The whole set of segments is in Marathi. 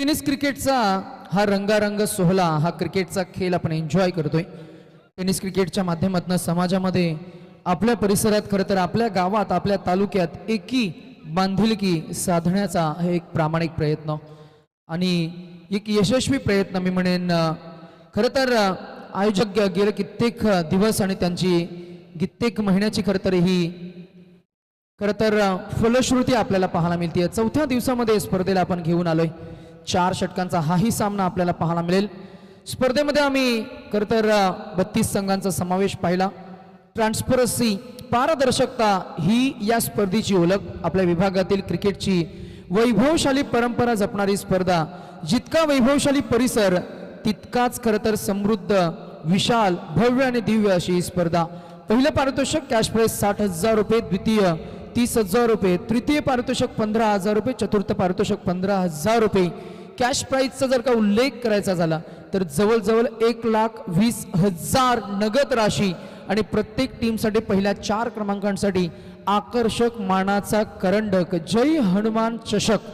टेनिस क्रिकेटचा हा रंगारंग सोहळा, हा क्रिकेटचा खेळ आपण एन्जॉय करतोय। टेनिस क्रिकेटच्या माध्यमातून समाजामध्ये, आपल्या परिसरात, खरं तर आपल्या गावात, आपल्या तालुक्यात एकी बांधिलकी साधण्याचा हा एक प्रामाणिक प्रयत्न आणि एक यशस्वी प्रयत्न मी म्हणेन। खरं तर आयोजक गेले कित्येक दिवस आणि त्यांची कित्येक महिन्याची खरं तर ही फलश्रुती आपल्याला पाहायला मिळते। चौथ्या दिवसामध्ये स्पर्धेला आपण घेऊन आलोय। 4 षटकांचा हाही सामना आपल्याला पाहायला मिळेल। स्पर्धेमध्ये आम्ही खरं तर 32 संघांचा समावेश पाहिला। ट्रान्सपरन्सी, पारदर्शकता ही या स्पर्धेची ओळख। आपल्या विभागातील क्रिकेटची वैभवशाली परंपरा जपणारी स्पर्धा। जितका वैभवशाली परिसर तितकाच खरं तर समृद्ध, विशाल, भव्य आणि दिव्य अशी ही स्पर्धा। पहिलं पारितोषिक कॅश प्राइज 60,000 रुपये, द्वितीय 30,000 रुपये, तृतीय पारितोषिक 15,000 रुपये, चतुर्थ पारितोषिक 15,000 रुपये। कॅश प्राइजचा जर का उल्लेख करायचा झाला तर जवळजवळ 1,20,000 नगद राशी आणि प्रत्येक टीमसाठी पहिल्या 4 क्रमांकांसाठी आकर्षक मानाचा करंडक, जय हनुमान चषक।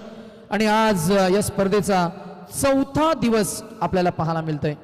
आणि आज या स्पर्धेचा 4था दिवस आपल्याला पाहायला मिळतोय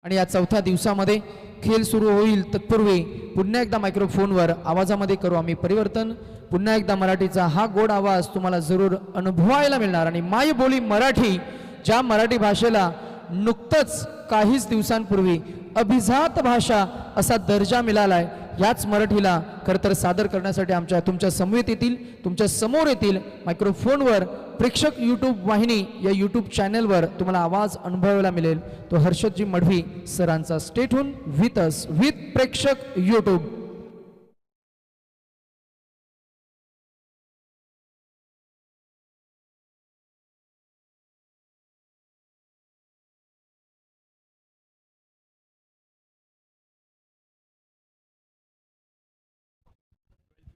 आणि या 4थ्या दिवसामध्ये खेळ सुरू होईल तत्पूर्वी पुन्हा एकदा मायक्रोफोनवर आवाजामध्ये करू आम्ही परिवर्तन। पुन्हा एकदा मराठीचा हा गोड आवाज तुम्हाला जरूर अनुभवायला मिळणार आणि मायबोली मराठी, ज्या मराठी भाषेला नुकतंच काहीच दिवसांपूर्वी अभिजात भाषा असा दर्जा मिळालाय, याच मराठीला खरं तर सादर करण्यासाठी तुमच्या समवेत येतील, तुमच्या समोर येतील मायक्रोफोनवर प्रेक्षक यूट्यूब वाहिनी या यूट्यूब चॅनलवर तुम्हाला आवाज अनुभवायला मिळेल तो हर्षदजी मढवी सरांचा। स्टेट होऊन विथ अस, विथ प्रेक्षक यूट्यूब।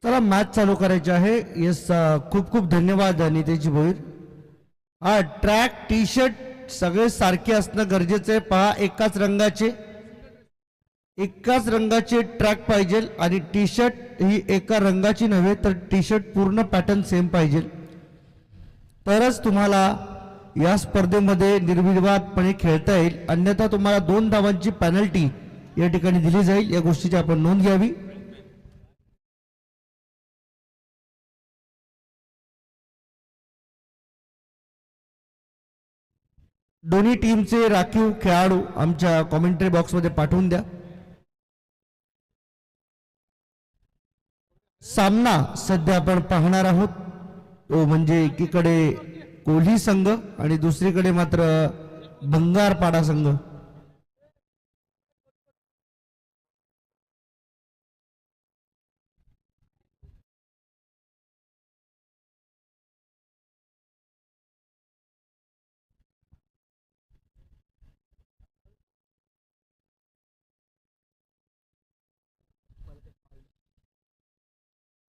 चला मॅच चालू करायची आहे। येस, खूप खूप धन्यवाद नितेशजी भोईर। हा ट्रॅक, टी शर्ट सगळे सारखे असणं गरजेचं आहे। पहा, एकाच रंगाचे ट्रॅक पाहिजे आणि टी शर्ट ही एका रंगाची नव्हे तर टी शर्ट पूर्ण पॅटर्न सेम पाहिजे, तरच तुम्हाला या स्पर्धेमध्ये निर्विवादपणे खेळता येईल। अन्यथा तुम्हाला 2 धावांची पेनल्टी या ठिकाणी दिली जाईल। या गोष्टीची आपण नोंद घ्यावी। दोन्ही टीमचे राखीव खेळाडू आमच्या कॉमेंट्री बॉक्समध्ये पाठवून द्या। सामना सध्या आपण पाहणार आहोत तो म्हणजे एकीकडे कोल्ही संघ आणि दुसरीकडे मात्र बंगारपाडा संघ।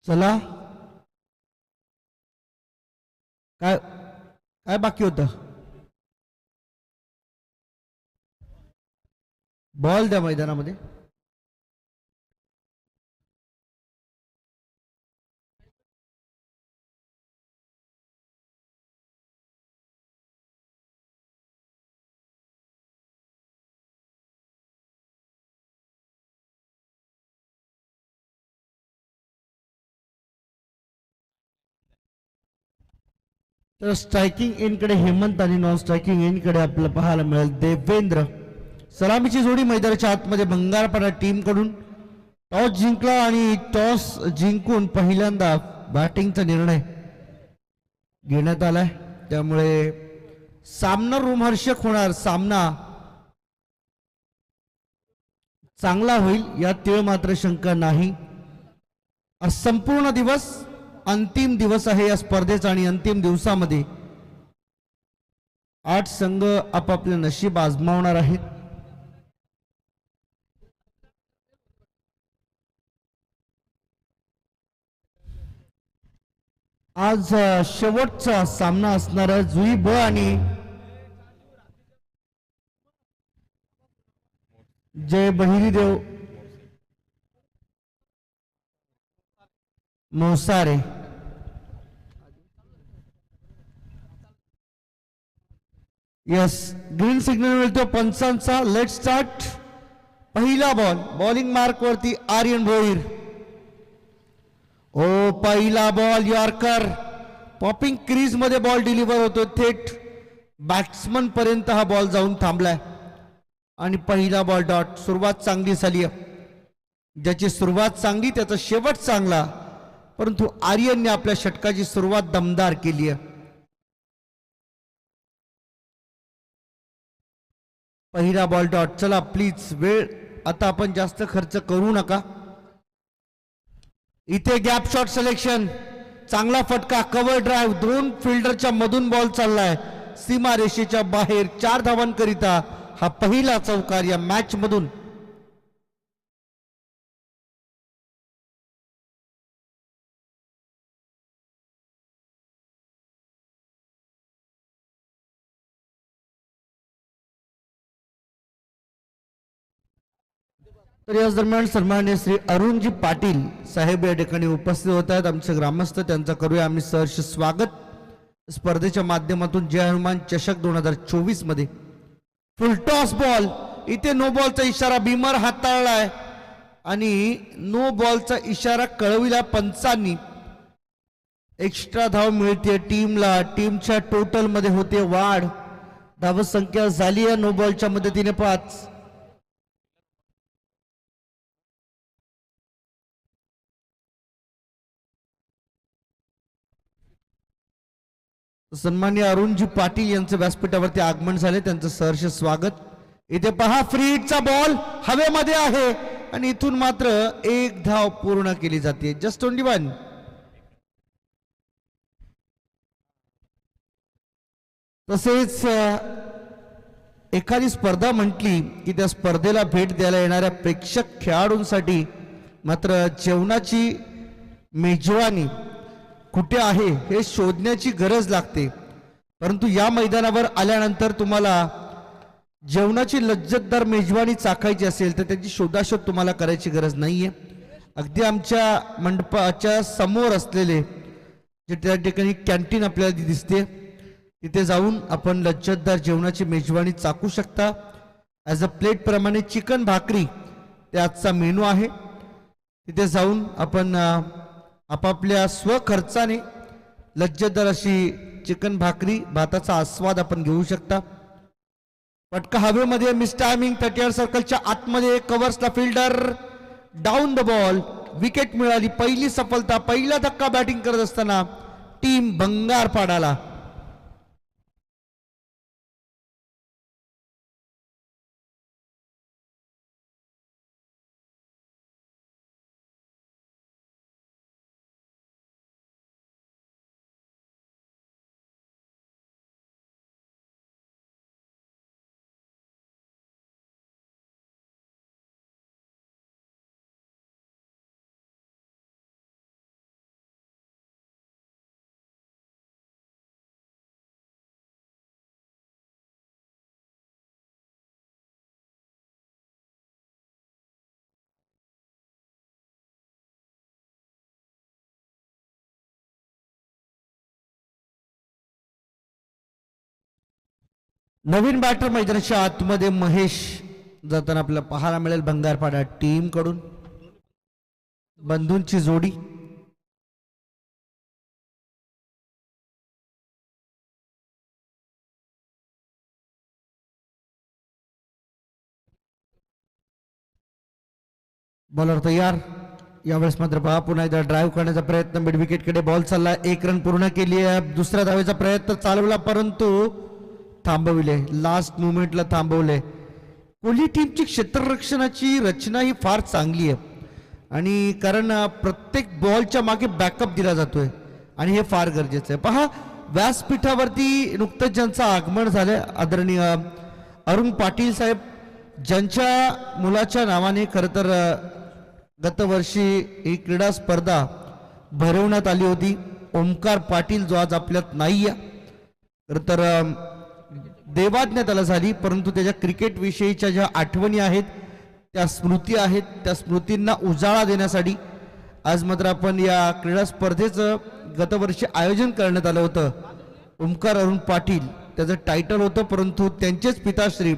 चला, काय काय बाकी होतं? बॉल द्या मैदानामध्ये। तर स्ट्रायकिंग एंडकडे हेमंत आणि नॉन स्ट्रायकिंग एंडकडे आपल्याला पाहायला मिळेल देवेंद्र। सलामीची जोडी मैदानाच्या आतमध्ये बंगारपाडा टीम कडून टॉस जिंकला आणि टॉस जिंकून पहिल्यांदा बॅटिंगचा निर्णय घेण्यात आलाय, त्यामुळे सामना रोमहर्षक होणार, सामना चांगला होईल यात तीळ मात्र शंका नाही। संपूर्ण दिवस अंतिम दिवस आहे या स्पर्धेचा आणि अंतिम दिवसामध्ये 8 संघ आपापले नशीब आजमावणार आहेत। आज शेवटचा सामना असणार जुई ब आणि Jay Bahiridev Mosare. Yes, green signal मिळतो पंचांचा. Late start. पहिला बॉल बॉलिंग मार्क वरती आर्यन भोईर. ओ पहिला बॉल यॉर्कर. पॉपिंग क्रीज मध्ये बॉल डिलिव्हर होतो, थेट बॅट्समन पर्यंत हा बॉल जाऊन थांबलाय आणि पहिला बॉल डॉट. सुरुवात चांगली झाली आहे. ज्याची सुरुवात चांगली त्याचा शेवट चांगला, परंतु आर्यनने आपल्या षटकाची सुरुवात दमदार केली आहे. पहिला बॉल डॉट. चला प्लीज, वेळ आता आपण जास्त खर्च करू नका. इथे गॅप शॉट सिलेक्शन, चांगला फटका, कव्हर ड्राईव्ह, दोन फिल्डरच्या मधून बॉल चाललाय सीमा रेषेच्या बाहेर. 4 धावांकरिता हा पहिला चौकार या मॅच मधून. तर याच दरम्यान सन्माननीय श्री अरुणजी पाटील साहेब या ठिकाणी उपस्थित होत आहेत. आमचे ग्रामस्थ, त्यांचा करूया आम्ही सहर्ष स्वागत. स्पर्धेच्या माध्यमातून जय हनुमान चषक 2024 मध्ये फुल टॉस बॉल. इथे नो बॉलचा इशारा बीमर हाताळलाय आणि नो बॉलचा इशारा कळविला पंचांनी. एक्स्ट्रा धाव मिळते टीमला. टीमच्या टोटल मध्ये होते वाढ. धावसंख्या झाली आहे नो बॉलच्या मदतीने 5. सन्माननीय अरुणजी पाटील यांचे व्यासपीठावरती आगमन झाले, त्यांचं सहर्ष स्वागत. इथे पहा, फ्री हिटचा बॉल हवेमध्ये आहे आणि इथून मात्र 1 धाव पूर्ण केली जाते. जस्ट 21. तसेच एखादी स्पर्धा म्हटली की त्या स्पर्धेला भेट द्यायला येणाऱ्या प्रेक्षक खेळाडूंसाठी मात्र जेवणाची मेजवानी कुठे आहे हे शोधण्याची गरज लागते. परंतु या मैदानावर आल्यानंतर तुम्हाला जेवणाची लज्जतदार मेजवानी चाखायची असेल तर त्याची शोधाशोध तुम्हाला करायची गरज नाहीये. अगदी आमच्या मंडपाच्या समोर असलेले जे त्या ठिकाणी कॅन्टीन आपल्याला दिसते, तिथे जाऊन आपण लज्जतदार जेवणाची मेजवानी चाखू शकता. ॲज अ प्लेट प्रमाणे चिकन भाकरी ते आजचा मेनू आहे. तिथे जाऊन आपण आपापल्या स्वखर्चाने लज्जतदार अशी चिकन भाकरी भाताचा आस्वाद आपण घेऊ शकता. पटका हवेमध्ये, मिस टायमिंग, 30 सर्कलच्या आतमध्ये, कव्हर्सला fielder, down the ball, wicket मिळाली. पहिली सफलता, पहिला धक्का बॅटिंग करत असताना टीम भंगारपाडाला. नवीन बॅटर मैदानाच्या आतमध्ये महेश जाताना आपल्याला पाहायला मिळेल भंगारपाडा टीम कडून. बंधूंची जोडी. बॉलर तयार. यावेळेस मात्र पहा, पुन्हा एकदा ड्राईव्ह करण्याचा प्रयत्न, मिड विकेटकडे बॉल चालला. 1 रन पूर्ण केली आहे. दुसऱ्या धावेचा प्रयत्न चालवला परंतु थांबविले. लास्ट मुवमेंटला थांबवले. कोहली टीमची क्षेत्ररक्षणाची रचना ही फार चांगली आहे आणि कारण प्रत्येक बॉलच्या मागे बॅकअप दिला जातोय आणि हे फार गरजेचं आहे. पहा, व्यासपीठावरती नुकतंच ज्यांचं आगमन झालंय आदरणीय अरुण पाटील साहेब, ज्यांच्या मुलाच्या नावाने खरं तर गतवर्षी ही क्रीडा स्पर्धा भरवण्यात आली होती. ओमकार पाटील जो आज आपल्यात नाही आहे, खरं तर देवाज्ञा त्याला झाली, परंतु त्याच्या क्रिकेट विषयीच्या ज्या आठवणी आहेत, त्या स्मृती आहेत, त्या स्मृतींना उजाळा देण्यासाठी आज मात्र आपण या क्रीडा स्पर्धेचं गतवर्षी आयोजन करण्यात आलं होतं. ओमकार अरुण पाटील त्याचं टायटल होतं, परंतु त्यांचेच पिताश्री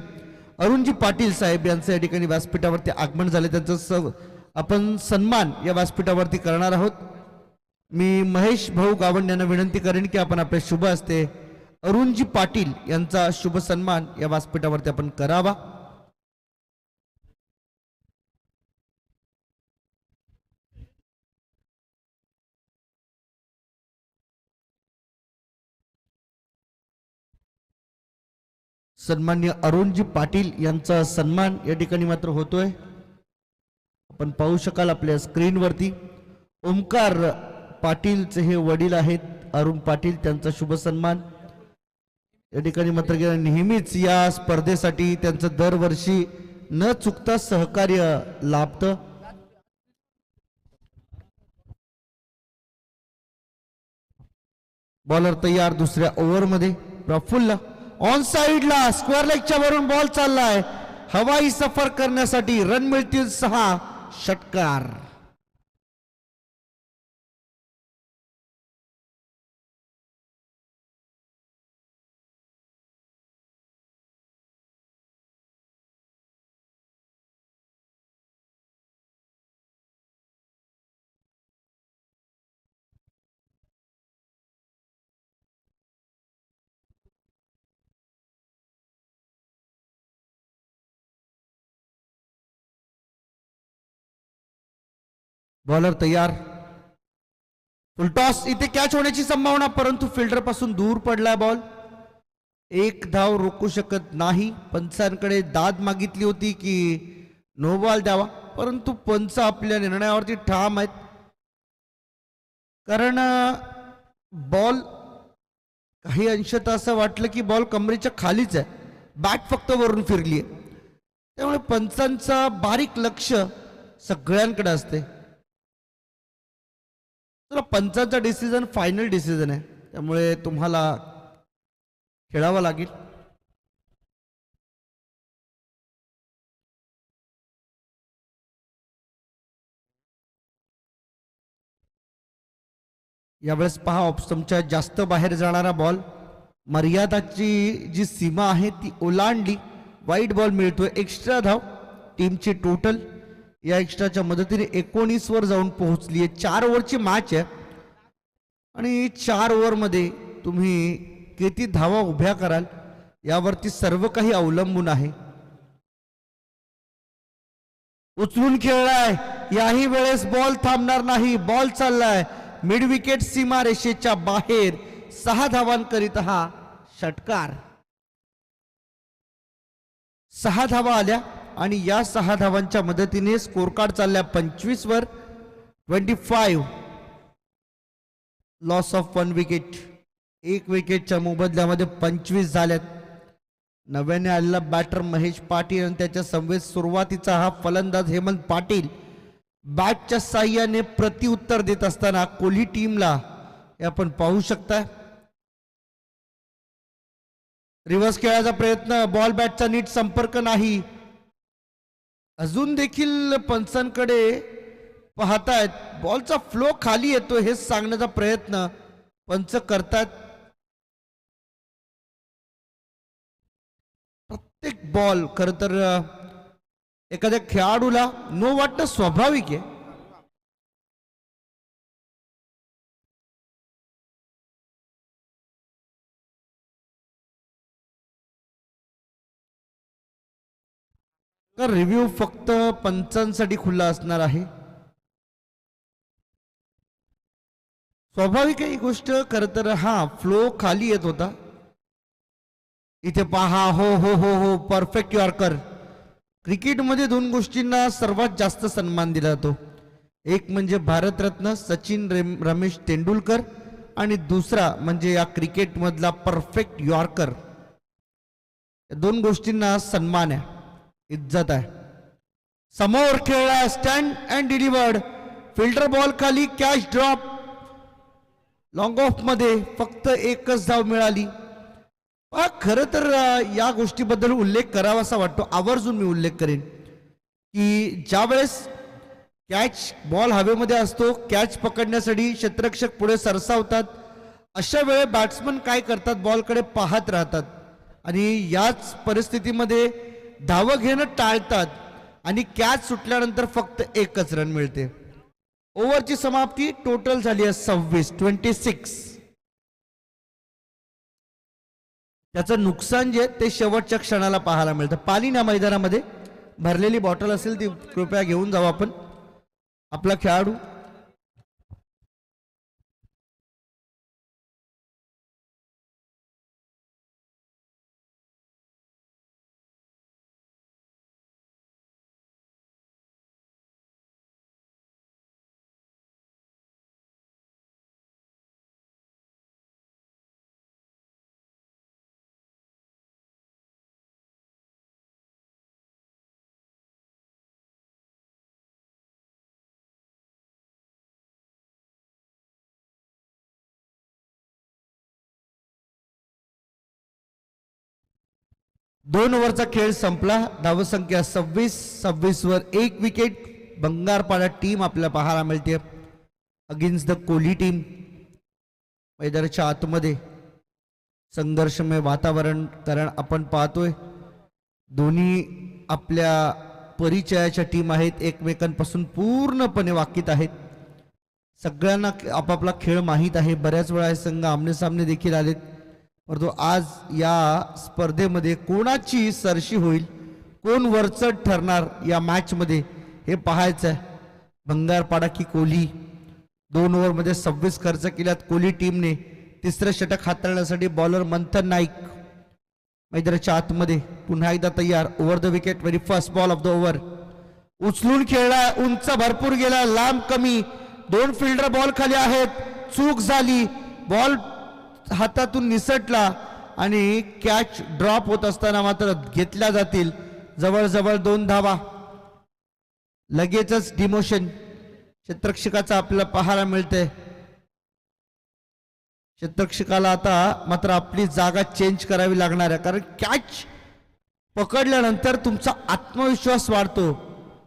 अरुणजी पाटील साहेब यांचं या ठिकाणी व्यासपीठावरती आगमन झाले. त्यांचं आपण सन्मान या व्यासपीठावरती करणार आहोत. मी महेश भाऊ गावंड यांना विनंती करेन की आपण आपले शुभ हस्ते अरुणजी पाटील यांचा शुभ सन्मान या व्यासपीठावरती आपण करावा. सन्मान्य अरुणजी पाटील यांचा सन्मान या ठिकाणी मात्र होतोय. आपण पाहू शकाल आपल्या स्क्रीनवरती ओमकार पाटीलचे हे वडील आहेत अरुण पाटील, त्यांचा शुभ सन्मान या ठिकाणी मात्र नेहमीच या स्पर्धेसाठी त्यांचं दरवर्षी न चुकता सहकार्य लाभतं. बॉलर तयार दुसऱ्या ओव्हरमध्ये. प्रफुल्ल ऑन साइडला स्क्वेअर लेगच्या वरून बॉल चाललाय. हवाई सफर करण्यासाठी रन मिळतील 6. षटकार. बॉलर तयार. फुलटॉस. इथे कॅच होण्याची संभावना, परंतु फिल्डर पासून दूर पडलाय बॉल. एक धाव रोखू शकत नाही. पंचांकडे दाद मागितली होती की नो बॉल द्यावा, परंतु पंच आपल्या निर्णयावरती ठाम आहेत. कारण बॉल काही अंशतः असं वाटलं की बॉल कमरेच्या खालीच आहे, बॅट फक्त वरून फिरली आहे. त्यामुळे पंचांचा बारीक लक्ष सगळ्यांकडे असते. पंचांचा डिसिजन फायनल डिसिजन आहे, त्यामुळे तुम्हाला खेळावं लागेल. यावेळेस पहा ऑप्शनच्या जास्त बाहेर जाणारा बॉल, मर्यादाची जी सीमा आहे ती ओलांडली. वाईट बॉल मिळतोय. एक्स्ट्रा धाव टीमची टोटल या एक्स्ट्राच्या मदतीने 19 वर जाऊन पोहोचली आहे. 4 ओव्हरची मॅच आहे आणि 4 ओव्हरमध्ये तुम्ही किती धावा उभ्या कराल यावरती सर्व काही अवलंबून आहे. उचलून खेळलाय. याही वेळेस बॉल थांबणार नाही. बॉल चाललाय मिड विकेट सीमारेषेच्या बाहेर. 6 धावांकरिता हा षटकार. 6 धावा आल्या आणि या 6 धावांच्या मदतीने स्कोर कार्ड चालल्या 25 वर. 25. Loss of 1 wicket. 1 विकेटच्या मोबदल्यामध्ये 25 झाल्यात. नव्याने आलेला बॅटर महेश पाटील आणि त्याच्या समवेत सुरुवातीचा हा फलंदाज हेमंत पाटील बॅटच्या साह्याने प्रतिउत्तर देत असताना कोहली टीमला हे आपण पाहू शकता. रिव्हर्स खेळायचा प्रयत्न. बॉल बॅटचा नीट संपर्क नाही. अजून देखील पंचांकडे पाहतायत. बॉलचा फ्लो खाली येतो हे सांगण्याचा प्रयत्न पंच करतात. प्रत्येक बॉल खर तर एखाद्या खेळाडूला नो वाटणं स्वाभाविक आहे. रिव्ह्यू फक्त पंचांसाठी खुला असणार आहे. स्वाभाविक आहे ही गोष्ट. खर तर हा फ्लो खाली येत होता. इथे पहा. हो हो हो हो परफेक्ट यॉर्कर. क्रिकेटमध्ये 2 गोष्टींना सर्वात जास्त सन्मान दिला जातो. एक म्हणजे भारतरत्न सचिन रमेश तेंडुलकर आणि दुसरा म्हणजे या क्रिकेटमधला परफेक्ट यॉर्कर. या 2 गोष्टींना सन्मान आहे, इज्जत आहे. समोर खेळला. Stand and delivered. Fielder ball खाली. Catch drop. लॉंग ऑफ मध्ये फक्त 1च धाव मिळाली. खरं तर या गोष्टीबद्दल उल्लेख करावा असा वाटतो. आवर्जून मी उल्लेख करेन की ज्या वेळेस कॅच बॉल हवेमध्ये असतो, कॅच पकडण्यासाठी क्षेत्ररक्षक पुढे सरसावतात अशा वेळे बॅट्समन काय करतात, बॉलकडे पाहत राहतात आणि याच परिस्थितीमध्ये धावं घेणं टाळतात आणि कॅच सुटल्यानंतर फक्त एकच रन मिळते. ओव्हरची समाप्ती टोटल झाली आहे 26. त्याचं नुकसान जे ते शेवटच्या क्षणाला पाहायला मिळतं. पाणी ना मैदानामध्ये भरलेली बॉटल असेल ती कृपया घेऊन जाऊ आपण. आपला खेळाडू दोन ओव्हरचा खेळ संपला. धावसंख्या 26 वर 1 विकेट. बंगारपाडा टीम आपल्याला पाहायला मिळते अगेन्स्ट द कोहली टीम. मैदानाच्या आतमध्ये संघर्षमय वातावरण, कारण आपण पाहतोय दोन्ही आपल्या परिचयाच्या टीम आहेत, एकमेकांपासून पूर्णपणे वाकित आहेत. सगळ्यांना आपापला खेळ माहीत आहे. बऱ्याच वेळा हे संघ आमने सामने देखील आलेत, परंतु आज या स्पर्धेमध्ये कोणाची सरशी होईल, कोण वरचढ ठरणार या मॅचमध्ये हे पाहायचं आहे. बंगारपाडा की कोहली. 2 ओव्हरमध्ये 26 खर्च केल्यात कोहली टीमने. तिसरं षटक हाताळण्यासाठी बॉलर मंथन नाईक मैदानाच्या आतमध्ये पुन्हा एकदा तयार. Over the wicket, very first ball of the over. उचलून खेळला, उंच भरपूर गेला, लांब कमी. 2 फिल्डर बॉल खाली आहेत. चूक झाली, बॉल हातातून निसटला आणि कॅच ड्रॉप होत असताना मात्र घेतल्या जातील. जवळजवळ 2 धावा. लगेचच डिमोशन क्षेत्ररक्षकाचा आपल्याला पाहायला मिळते. क्षेत्ररक्षकाला आता मात्र आपली जागा चेंज करावी लागणार आहे, कारण कॅच पकडल्यानंतर तुमचा आत्मविश्वास वाढतो.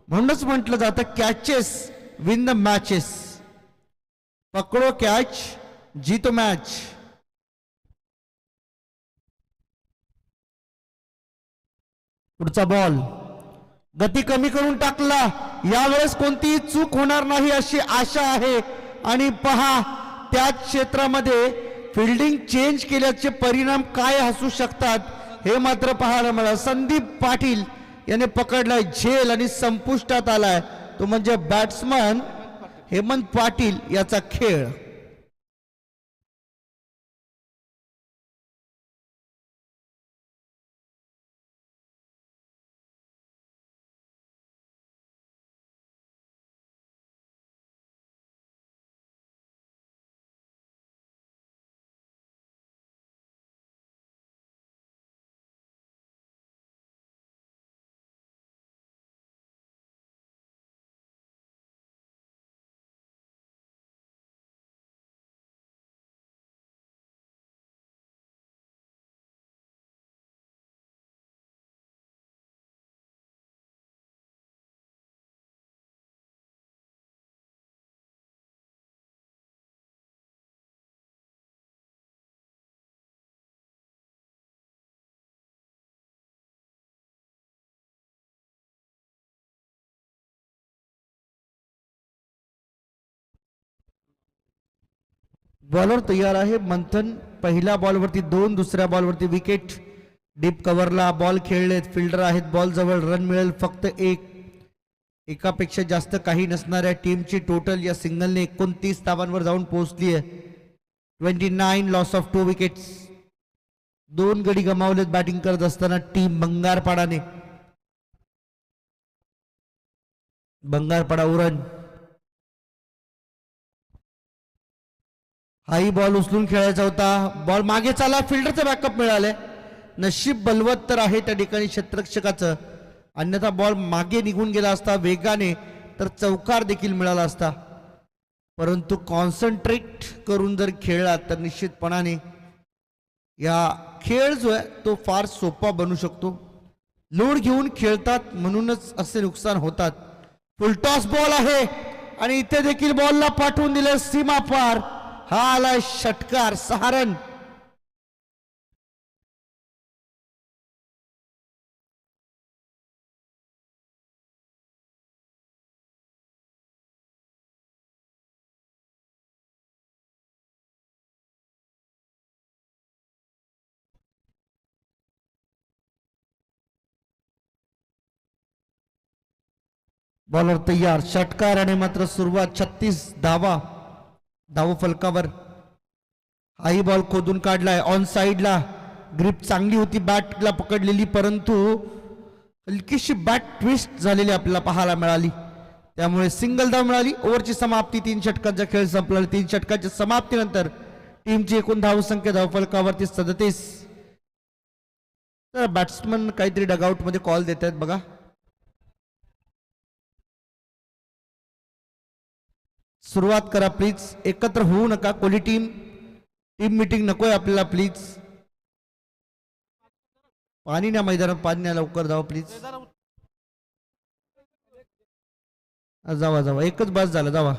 म्हणूनच म्हटलं जातं कॅचेस विन द मॅचेस. पकडो कॅच जीतो मॅच. पुढचा बॉल गती कमी करून टाकला. यावेळेस कोणतीही चूक होणार नाही अशी आशा आहे. आणि पहा त्याच क्षेत्रामध्ये फिल्डिंग चेंज केल्याचे परिणाम काय असू शकतात हे मात्र पाहायला मिळालं. संदीप पाटील याने पकडलाय झेल आणि संपुष्टात आलाय तो म्हणजे बॅट्समन हेमंत पाटील याचा खेळ. बॉलर तयार आहे मंथन. पहिल्या बॉलवरती 2, दुसऱ्या बॉलवरती विकेट. डीप कव्हरला बॉल खेळलेत, फिल्डर आहेत बॉल जवळ. रन मिळेल फक्त 1. एकापेक्षा जास्त काही नसणाऱ्या टीमची टोटल या सिंगलने 29 धावांवर जाऊन पोहोचली आहे. 29 लॉस ऑफ 2 विकेट्स. 2 गडी गमावलेत बॅटिंग करत असताना टीम बंगारपाडाने. बंगारपाडा उरण. हाही बॉल उचलून खेळायचा होता. बॉल मागे चाला, फिल्डरचं बॅकअप मिळालंय. नशीब बलवत तर आहे त्या ठिकाणी क्षेत्ररक्षकाचं, अन्यथा बॉल मागे निघून गेला असता वेगाने तर चौकार देखील मिळाला असता. परंतु कॉन्सन्ट्रेट करून जर खेळला तर निश्चितपणाने या खेळ जो आहे तो फार सोपा बनू शकतो. लोड घेऊन खेळतात म्हणूनच असे नुकसान होतात. फुलटॉस बॉल आहे आणि इथे देखील बॉलला पाठवून दिले सीमा पार. हा आलाय षटकार, 6 रन. बॉलर तयार, षटकार आणि मात्र सुरुवात. 36 धावा धाव फलकावर. हाही बॉल खोदून काढलाय ऑन साइडला. ग्रिप चांगली होती बॅटला पकडलेली, परंतु हलकीशी बॅट ट्विस्ट झालेली आपल्याला पाहायला मिळाली, त्यामुळे सिंगल धाव मिळाली. ओव्हरची समाप्ती. 3 षटकांचा खेळ संपला. 3 षटकांच्या समाप्तीनंतर टीमची एकूण धावसंख्या धावफलकावरती 37. तर बॅट्समन काहीतरी डगआउट मध्ये कॉल देत आहेत बघा. सुरुवात करा प्लीज, एकत्र होऊ नका. कोहली टीम मीटिंग नकोय आपल्याला प्लीज. पाणी ना मैदानात, पाणी ना, लवकर जावा प्लीज. जावा जावा, एकच बस झालं, जावा.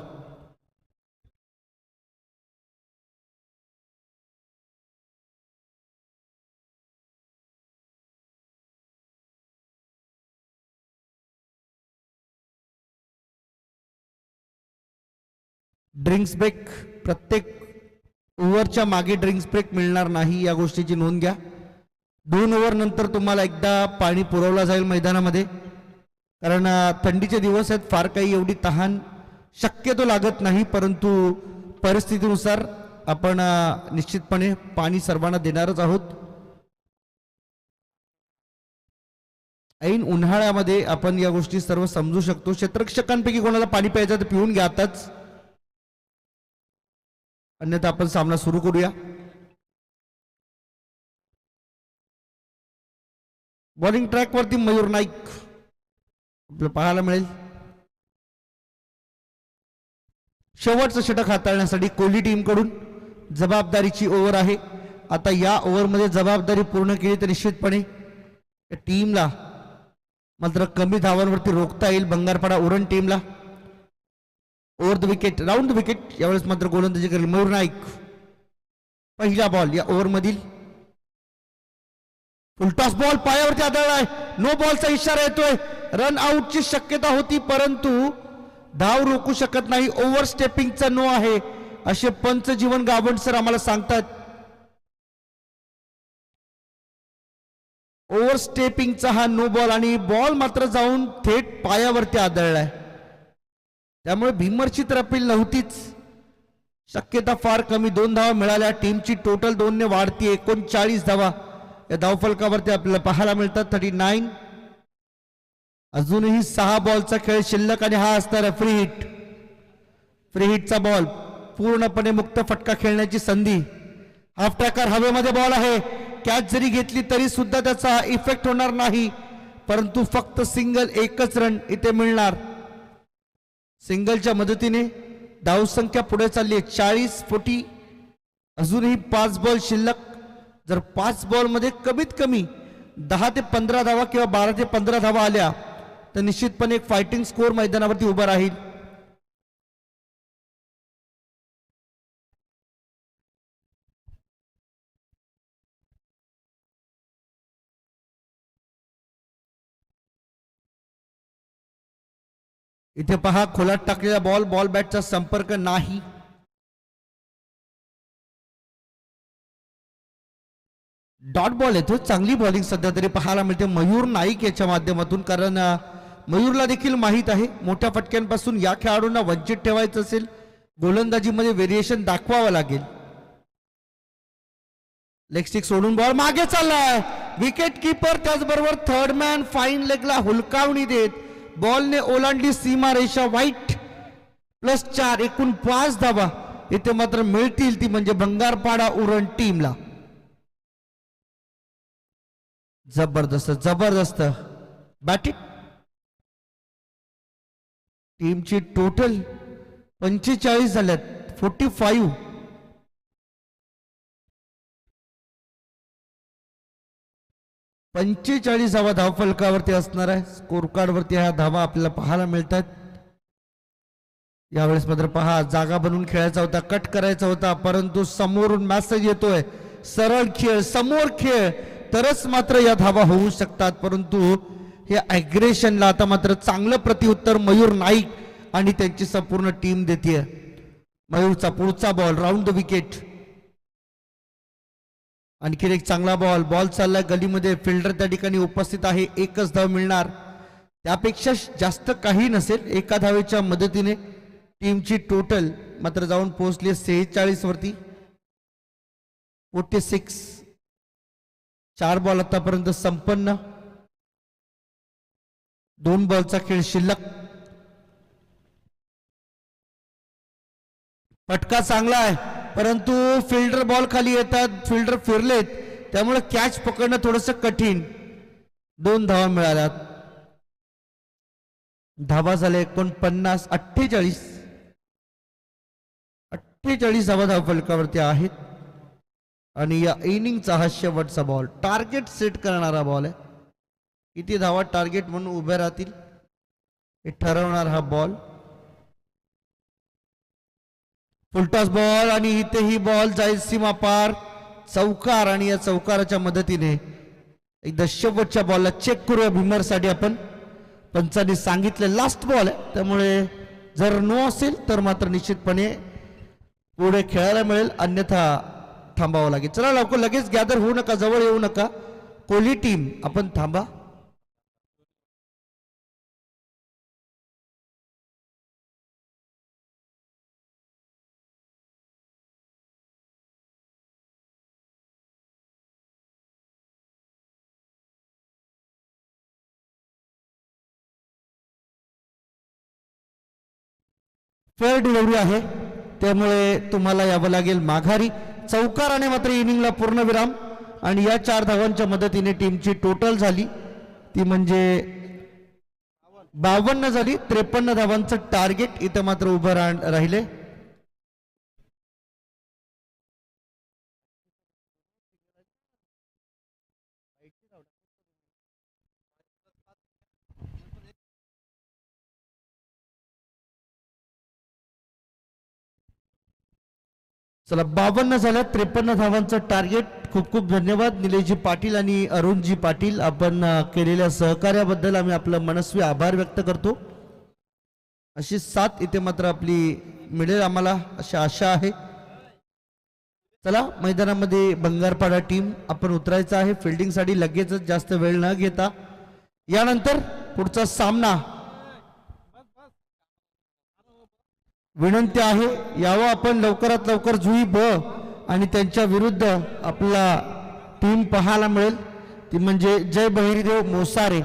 ड्रिंक्स ब्रेक, प्रत्येक ओव्हरच्या मागे ड्रिंक्स ब्रेक मिळणार नाही, या गोष्टीची नोंद घ्या. 2 ओव्हर नंतर तुम्हाला एकदा पाणी पुरवला जाईल मैदानामध्ये, कारण थंडीचे दिवस आहेत. फार काही एवढी तहान शक्यतो लागत नाही, परंतु परिस्थितीनुसार आपण निश्चितपणे पाणी सर्वांना देणारच आहोत. ऐन उन्हाळ्यामध्ये आपण या गोष्टी सर्व समजू शकतो. क्षेत्ररक्षकांपैकी कोणाला पाणी प्यायचं तर पिऊन घ्या आताच, अन्यथा आपण सामना सुरू करूया. बॉलिंग ट्रॅक वरती मयूर नाईक आपल्याला पाहायला मिळेल. शेवटचं षटक हाताळण्यासाठी कोहली टीम कडून जबाबदारीची ओव्हर आहे. आता या ओव्हरमध्ये जबाबदारी पूर्ण केली तर निश्चितपणे टीमला मात्र कमी धावांवरती रोखता येईल. बंगारपाडा उरण टीमला. Over the wicket, round the wicket, यावेळेस मात्र गोलंदाजी करेल मयूर नाईक. पहिला बॉल या ओव्हर मधील. फुलटॉस बॉल पायावरती आदळलाय. नो बॉलचा इशारा येतोय. रन आउटची शक्यता होती, परंतु धाव रोखू शकत नाही. ओव्हर स्टेपिंगचा नो आहे असे पंच जीवन गावंड सर आम्हाला सांगतात. ओव्हर स्टेपिंगचा हा नो बॉल आणि बॉल मात्र जाऊन थेट पायावरती आदळलाय, त्यामुळे भीमरची तर अपील नव्हतीच. शक्यता फार कमी. 2 धावा मिळाल्या. टीमची टोटल 2 ने वाढती. 39 धावा या धावफलकावरती आपल्याला पाहायला मिळतात. 39. अजूनही 6 बॉलचा खेळ शिल्लक आणि हा असणार फ्री हिट. फ्री हिटचा बॉल, पूर्णपणे मुक्त फटका खेळण्याची संधी. हाफ ट्रॅकर हवेमध्ये बॉल आहे. कॅच जरी घेतली तरी सुद्धा त्याचा इफेक्ट होणार नाही, परंतु फक्त सिंगल, एकच रन इथे मिळणार. सिंगलच्या मदतीने धावसंख्या पुढे चालली आहे 40-40. अजूनही 5 बॉल शिल्लक. जर 5 बॉल मध्ये कमीत कमी 10 ते 15 धावा किंवा 12 ते 15 धावा आल्या तर निश्चितपणे एक फायटिंग स्कोर मैदानावरती उभा राहील. इथे पहा, खोलात टाकलेला बॉल, बॉल बॅटचा संपर्क नाही. डॉट बॉल येतो. चांगली बॉलिंग सध्या तरी पाहायला मिळते मयूर नाईक याच्या माध्यमातून, कारण मयूरला देखील माहित आहे मोठ्या फटक्यांपासून या खेळाडूंना वंचित ठेवायचं असेल, गोलंदाजीमध्ये व्हेरिएशन दाखवावं लागेल. लेग स्टिक सोडून बॉल मागे चाललाय. विकेट किपर त्याचबरोबर थर्ड मॅन फाईन लेगला हुलकावणी देत बॉलने ओलांडली सीमा रेषा. वाईट +4, एकूण 5 धावा इथे मात्र मिळतील, ती म्हणजे भंगारपाडा उरण टीमला. जबरदस्त जबरदस्त बॅटिंग. टीमची टोटल 45 झाल्यात. 45. धावा धावफलकावरती असणार आहे. स्कोर कार्ड वरती ह्या धावा आपल्याला पाहायला मिळतात. यावेळेस मात्र पहा, जागा बनवून खेळायचा होता, कट करायचा होता, परंतु समोरून मेसेज येतोय सरळ खेळ, समोर खेळ, तरच मात्र या धावा होऊ शकतात. परंतु हे ॲग्रेशनला आता मात्र चांगलं प्रत्युत्तर मयूर नाईक आणि त्यांची संपूर्ण टीम देते. मयूरचा पुढचा बॉल राऊंड द विकेट. आणखीन एक चांगला बॉल, बॉल चाललाय गलीमध्ये, फिल्डर त्या ठिकाणी उपस्थित आहे, एकच धाव मिळणार, त्यापेक्षा जास्त काही नसेल. एका धावेच्या मदतीने टीमची टोटल मात्र जाऊन पोहोचली 46 वरती. 46. 4 बॉल आतापर्यंत संपन्न, 2 बॉलचा खेळ शिल्लक. फटका चांगला आहे, परंतु फिल्डर बॉल खाली येतात, फिल्डर फिरलेत, त्यामुळे कॅच पकडणं थोडंसं कठीण. 2 धावा मिळाल्यात. धावा झाले 49. 48 धावा धाव फलकावरती आहेत. आणि या इनिंगचा हा शेवटचा बॉल, टार्गेट सेट करणारा बॉल आहे. किती धावा टार्गेट म्हणून उभ्या राहतील हे ठरवणार हा बॉल. फुलटॉस बॉल आणि इथेही बॉल जाईल सीमा पार, चौकार. आणि या चौकाराच्या मदतीने एकदा शेवटच्या बॉलला चेक करूया भीमरसाठी आपण. पंचांनी सांगितले लास्ट बॉल आहे, त्यामुळे जर नो असेल तर मात्र निश्चितपणे पुढे खेळायला मिळेल, अन्यथा थांबावं लागेल. चला लवकर, लगेच गॅदर होऊ नका, जवळ येऊ नका. कोहली टीम आपण थांबा. फेअर डिलिव्हरी आहे, त्यामुळे तुम्हाला यावं लागेल माघारी. चौकाराने मात्र इनिंगला पूर्णविराम. आणि या 4 धावांच्या मदतीने टीमची टोटल झाली ती म्हणजे 52 झाली. 53 धावांचं टार्गेट इथं मात्र उभं राहिले. चला 52 झालं, 53 धावांचं टार्गेट. खूप खूप धन्यवाद निलेशजी पाटील आणि अरुणजी पाटील, आपण केलेल्या सहकार्याबद्दल आम्ही आपलं मनस्वी आभार व्यक्त करतो. अशी साथ इथे मात्र आपली मिळेल आम्हाला अशी आशा आहे. चला मैदानामध्ये बंगारपाडा टीम आपण उतरायचं आहे फिल्डिंगसाठी लगेचच, जास्त वेळ न घेता. यानंतर पुढचा सामना, विनंती आहे यावं आपण लवकरात लवकर. जुई ब आणि त्यांच्या विरुद्ध आपला टीम पाहायला मिळेल, ती म्हणजे जय बहिरीदेव मोसारे.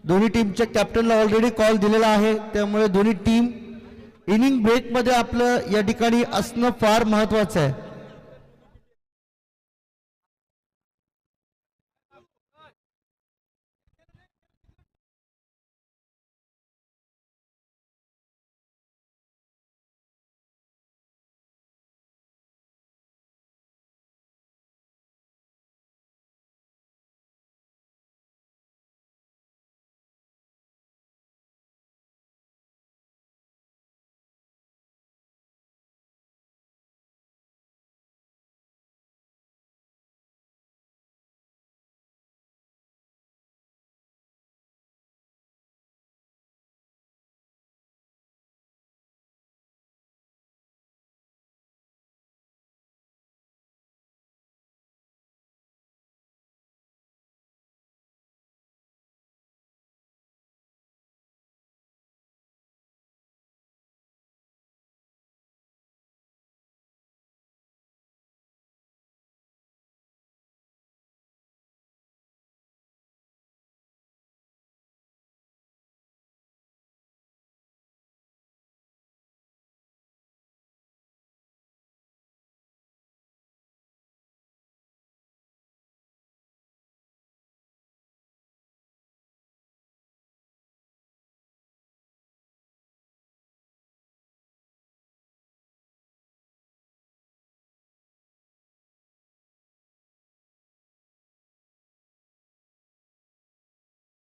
दोन्ही टीमच्या कॅप्टनला ऑलरेडी कॉल दिलेला आहे, त्यामुळे दोन्ही टीम इनिंग ब्रेकमध्ये आपलं या ठिकाणी असणं फार महत्वाचं आहे.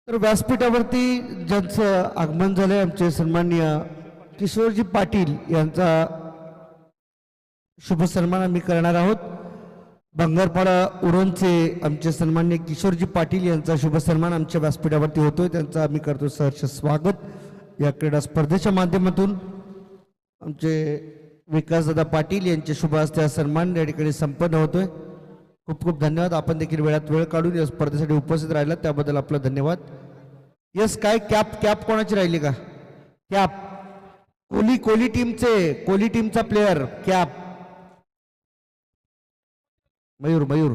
तर व्यासपीठावरती ज्यांचं आगमन झालंय आमचे सन्माननीय किशोरजी पाटील यांचा शुभ सन्मान आम्ही करणार आहोत. बंगारपाडा उरणचे आमचे सन्मान्य किशोरजी पाटील यांचा शुभ सन्मान आमच्या व्यासपीठावरती होतोय. त्यांचा आम्ही करतो सहर्ष स्वागत या क्रीडा स्पर्धेच्या माध्यमातून. आमचे विकासदादा पाटील यांचे शुभ हस्ते हा सन्मान या ठिकाणी संपन्न होतोय. खूप खूप धन्यवाद. आपण देखील वेळात वेळ काढून या स्पर्धेसाठी उपस्थित राहिला त्याबद्दल आपला धन्यवाद. यस, काय कॅप कोणाची राहिली का? कॅप कोहली टीमचा प्लेयर कॅप मयूर.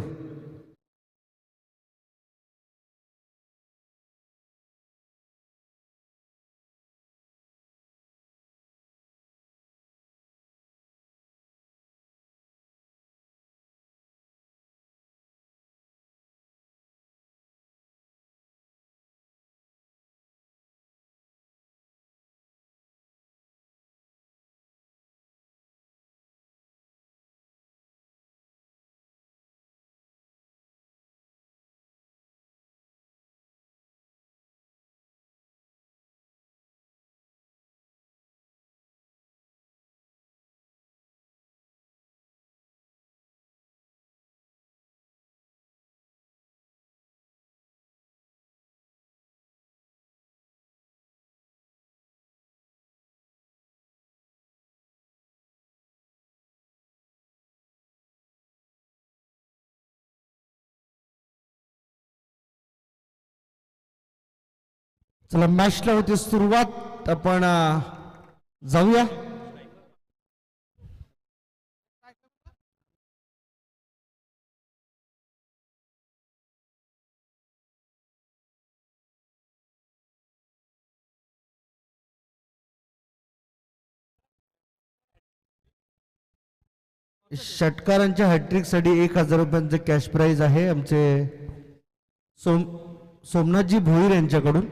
चला, मॅचला होती सुरुवात. आपण जाऊया. षटकारांच्या हॅट्रिकसाठी 1,000 रुपयांचे कॅश प्राइज आहे आमचे सोमनाथजी भोईर यांच्याकडून.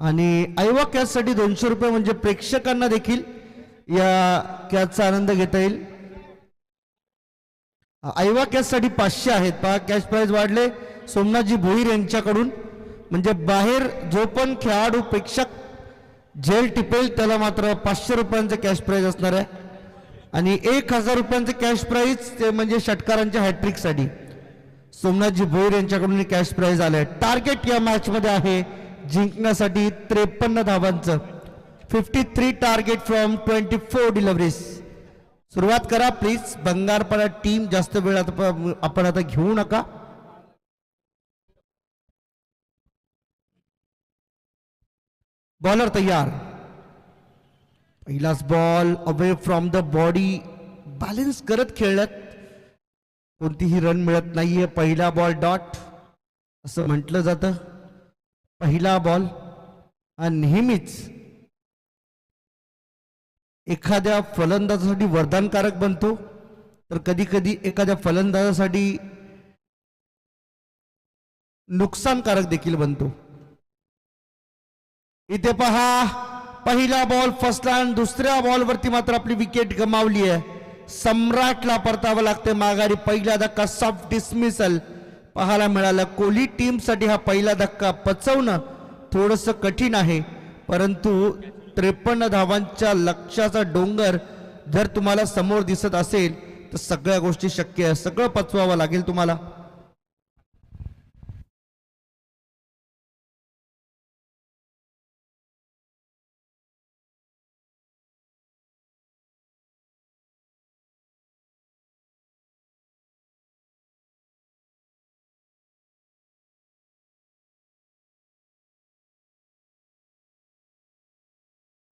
आणि आयवा कॅचसाठी 200 रुपये, म्हणजे प्रेक्षकांना देखील या कॅचचा आनंद घेता येईल. आयवा कॅचसाठी 500 आहेत. पहा, कॅश प्राइज वाढले सोमनाथजी भोईर यांच्याकडून. म्हणजे बाहेर जो पण खेळाडू प्रेक्षक झेल टिपेल त्याला मात्र 500 रुपयांचे कॅश प्राइज असणार आहे. आणि 1,000 रुपयांचे कॅश प्राइज ते म्हणजे षटकारांच्या हॅट्रिकसाठी सोमनाथजी भोईर यांच्याकडून कॅश प्राइज आलंय. टार्गेट या मॅच मध्ये आहे जिंकण्यासाठी 53 धावांचं. 53 टार्गेट फ्रॉम 24 डिलिव्हरीज. सुरुवात करा प्लीज. बंगारपाडा टीम जास्त वेळ आपण आता घेऊ नका. बॉलर तयार. पहिलाच ball away from the body. Balance करत खेळल्यात. कोणतीही रन मिळत नाहीये. पहिला बॉल डॉट असं म्हटलं जातं. पहिला बॉल हा नेहमीच एखाद्या फलंदाजासाठी वरदानकारक बनतो, तर कधी कधी एखाद्या फलंदाजासाठी नुकसानकारक देखील बनतो. इथे पहा, पहिला बॉल फसला आणि दुसऱ्या बॉलवरती मात्र आपली विकेट गमावली आहे. सम्राटला परतावं लागते माघारी. पहिला धक्का सॉफ्ट डिसमिसल पाहायला मिळाला. कोहली टीमसाठी हा पहिला धक्का पचवणं थोडस कठीण आहे, परंतु 53 धावांच्या लक्ष्याचा डोंगर जर तुम्हाला समोर दिसत असेल तर सगळ्या गोष्टी शक्य आहे. सगळं पचवावं लागेल तुम्हाला.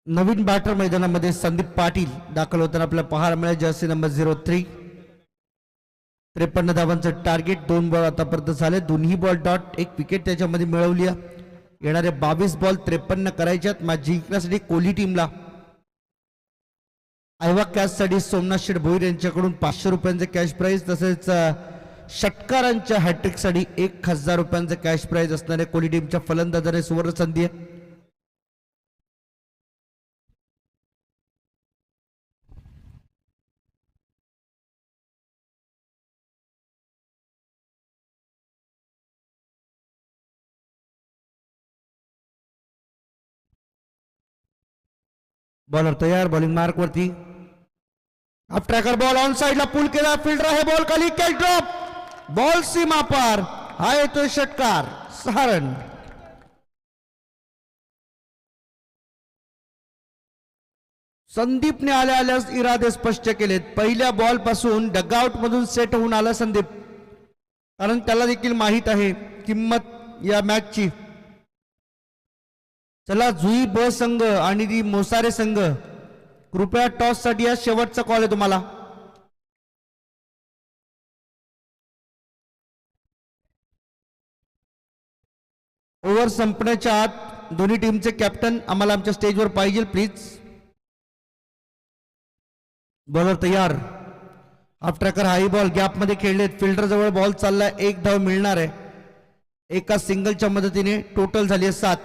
नवीन बॅटर मैदानामध्ये संदीप पाटील दाखल होताना आपल्याला पाहायला मिळेल. Jersey number 03. 53 धावांचं टार्गेट. 2 बॉल आतापर्यंत झाले. दोन्ही बॉल डॉट. 1 विकेट त्याच्यामध्ये मिळवली. येणारे 22 बॉल 53 करायच्यात मॅच जिंकण्यासाठी कोहली टीमला. आयवा कॅच साठी सोमनाथ शेठ भोईर यांच्याकडून 500 रुपयांचे कॅश प्राइज, तसेच षटकारांच्या हॅट्रिक साठी 1,000 रुपयांचे कॅश प्राइज असणारे कोहली टीमच्या फलंदाजाने सुवर्ण संधी आहे. बॉलर तयार, बॉलिंग मार्क वरती. अप ट्रॅकर बॉल ऑन साइडला पुल केला, फिल्डर आहे, बॉल खाली, कॅच ड्रॉप, बॉल सीमा पार, हा येतोय षटकार. 6 रन. संदीपने आल्या आल्यास इरादे स्पष्ट केलेत. पहिल्या बॉल पासून डगआउट मधून सेट होऊन आला संदीप, कारण त्याला देखील माहित आहे किंमत या मॅचची. चला जुई ब संघ आणि दी मोसारे संघ, कृपया टॉस साठी या शेवटचा कॉल आहे तुम्हाला. ओव्हर संपण्याच्या आत दोन्ही टीमचे कॅप्टन आम्हाला आमच्या स्टेजवर पाहिजे प्लीज. बॉलर तयार, हाफ ट्रॅकर हाई बॉल गॅप मध्ये खेळलेत, फिल्डर जवळ बॉल चाललाय, 1 धाव मिळणार आहे. एका सिंगलच्या मदतीने टोटल झाली आहे 7.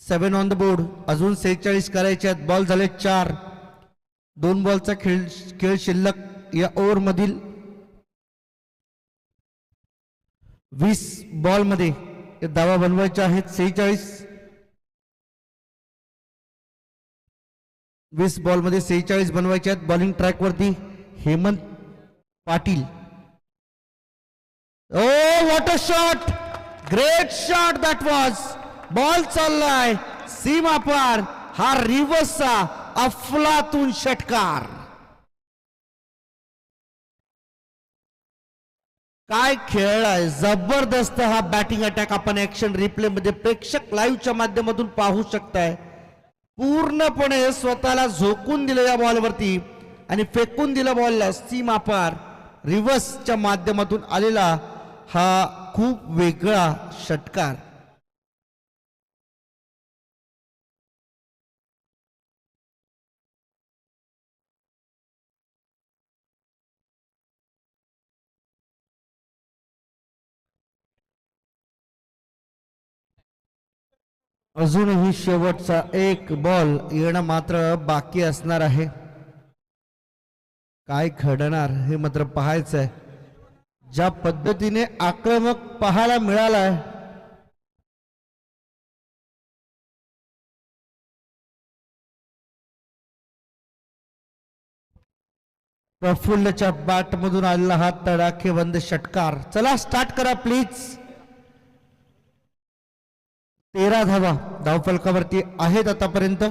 7 ऑन द बोर्ड. अजून 46 करायचे आहेत. बॉल झाले 4. 2 बॉलचा खेळ शिल्लक या ओव्हर मधील. 20 बॉल मध्ये धावा बनवायच्या आहेत. 46. 20 बॉल मध्ये 46 बनवायचे आहेत. बॉलिंग ट्रॅक वरती Hemant Patil. Oh what a shot, great shot that was. Ball चाललाय सीमा पार, हा रिव्हर्सचा अफलातून षटकार. काय खेळ आहे, जबरदस्त हा बॅटिंग अटॅक. आपण ऍक्शन रिप्ले मध्ये प्रेक्षक लाईव्हच्या माध्यमातून पाहू शकताय. पूर्णपणे स्वतःला झोकून दिलं या बॉलवरती आणि फेकून दिलं बॉलला सीमा पार. रिव्हर्सच्या माध्यमातून आलेला हा खूप वेगळा षटकार. अजूनही शेवटचा एक बॉल येणं मात्र बाकी असणार आहे. काय घडणार हे मात्र पाहायचं आहे. ज्या पद्धतीने आक्रमक पाहायला मिळालाय, प्रफुल्लच्या बॅट मधून आलेला हा तडाखेबंद षटकार. चला स्टार्ट करा प्लीज. 13 धावा धावफलकावरती आहेत आतापर्यंत.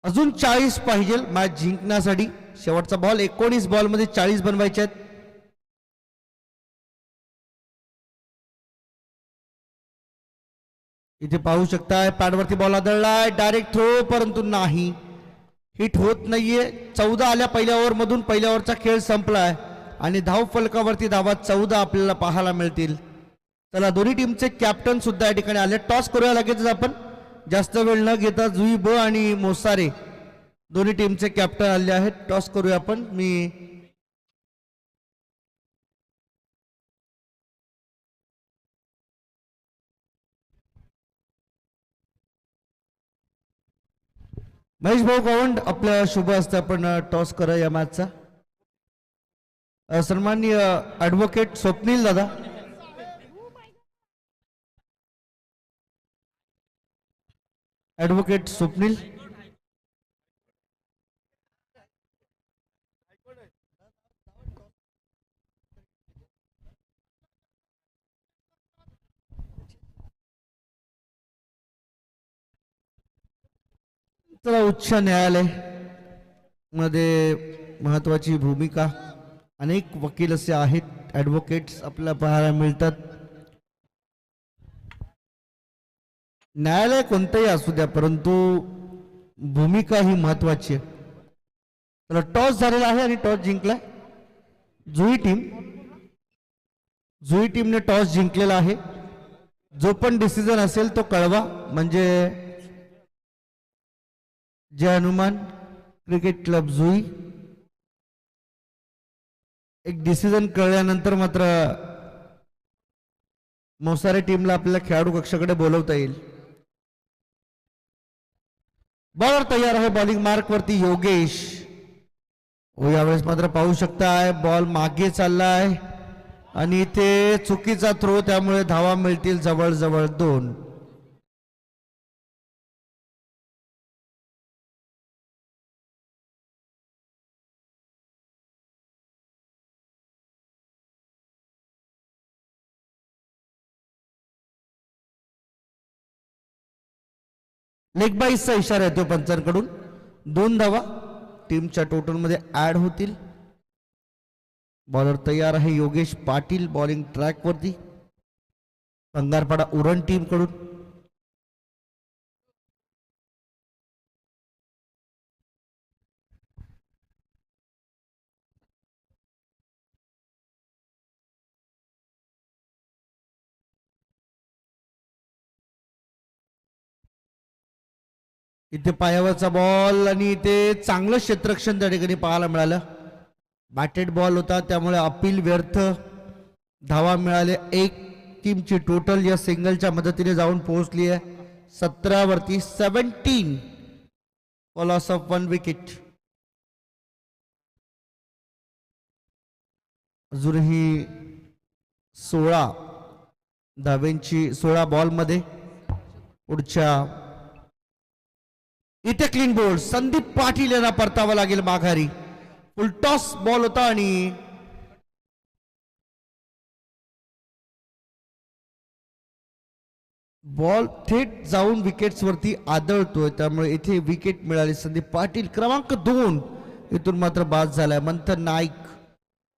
अजून 40 पाहिजे मॅच जिंकण्यासाठी. शेवटचा बॉल 19 बॉल मध्ये 40 बनवायचे आहेत. इथे पाहू शकताय पॅडवरती बॉल आदळलाय, डायरेक्ट थ्रो, परंतु नाही, हिट होत नाहीये. 14 आल्या पहिल्या ओव्हर मधून. पहिल्या ओव्हरचा खेळ संपलाय आणि धाव फलकावरती धावा 14 आपल्याला पाहायला मिळतील. चला दोन्ही टीमचे कॅप्टन सुद्धा या ठिकाणी आले. टॉस करूया लगेच आपण, जास्त वेळ न घेता. जुई ब आणि मोसारे दोन्ही टीमचे कॅप्टन आले आहेत. टॉस करूया आपण. मी महेश भाऊ गावंड आपल्या शुभ हस्ते आपण टॉस करा या मॅचचा. सन्माननीय ऍडव्होकेट स्वप्नील दादा. ऍडव्होकेट स्वप्नील. चला उच्च न्यायालय मध्ये महत्वाची भूमिका अनेक वकील असे आहेत, ऍडव्होकेट्स आपल्याला पाहायला मिळतात. न्यायालय कोणतंही असू द्या, परंतु भूमिका ही महत्वाची आहे. चला टॉस झालेला आहे आणि टॉस जिंकलाय जुई टीम. जुई टीमने टॉस जिंकलेला आहे. जो पण डिसिजन असेल तो कळवा, म्हणजे जय हनुमान क्रिकेट क्लब जुई. एक डिसिजन कळल्यानंतर मात्र मोसारे टीमला आपल्याला खेळाडू कक्षाकडे बोलवता येईल. बॉलर तयार आहे. बॉलिंग मार्क वरती योगेश. यावेळेस मात्र पाहू शकताय बॉल मागे चाललाय आणि इथे चुकीचा थ्रो, त्यामुळे धावा मिळतील जवळजवळ 2. लेग बाईसचा इशारा येतो पंचांकडून. 2 धावा टीमच्या टोटल मध्ये ऍड होतील. बॉलर तयार आहे योगेश पाटील बॉलिंग ट्रॅक वरती, भंगारपाडा उरण टीम कडून. इथे पायावरचा बॉल आणि इथे चांगलं क्षेत्ररक्षण त्या ठिकाणी पाहायला मिळालं. बॅटेड बॉल होता त्यामुळे अपील व्यर्थ. धावा मिळाले. एक टीमची टोटल या सिंगलच्या मदतीने जाऊन पोहोचली आहे 17 वरती. 17 फॉर लॉस ऑफ 1 विकेट. अजूनही 16 धाव्यांची 16 बॉल मध्ये. पुढच्या इथे क्लीन बोल्ड. संदीप पाटील यांना परतावा लागेल माघारी. फुल टॉस बॉल होता आणि बॉल थेट जाऊन विकेट्स वरती आदळतोय, त्यामुळे इथे विकेट मिळाली. संदीप पाटील क्रमांक 2 इथून मात्र बाद झालाय. मंथन नाईक